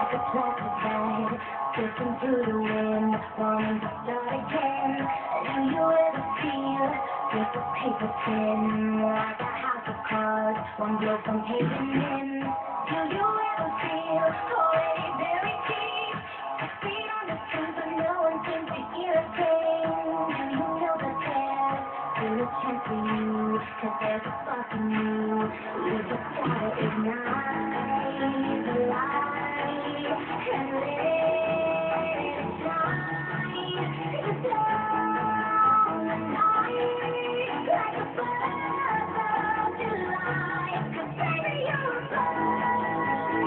like a plastic bag, drifting through the wind, wanting to start again. Do you ever feel just a paper thin, like a house of cards, one blow from caving in? Do you ever feel already very deep, your feet on the street but no one seems to hear a thing? Do you know that there's still a chance for you, 'cause there's a spark in you, you just gotta ignite the light and let it shine. It's on the night like a 4th of July, 'cause baby you're a fire,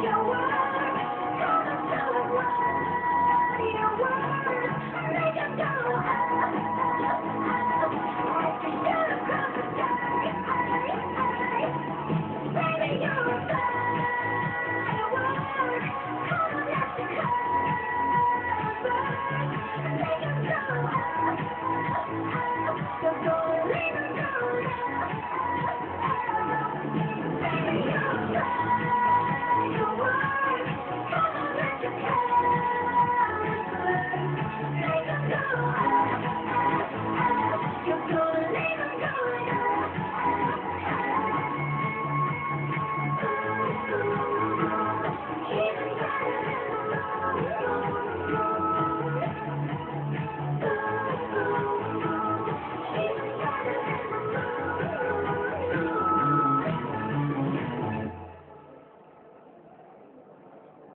your words come and show the world your words, make it go up, up, up, as you shoot across the sky. Baby you're a fire, your words come and let you go. Make it go up, up, you're gonna leave it go up, up, baby you're a fire.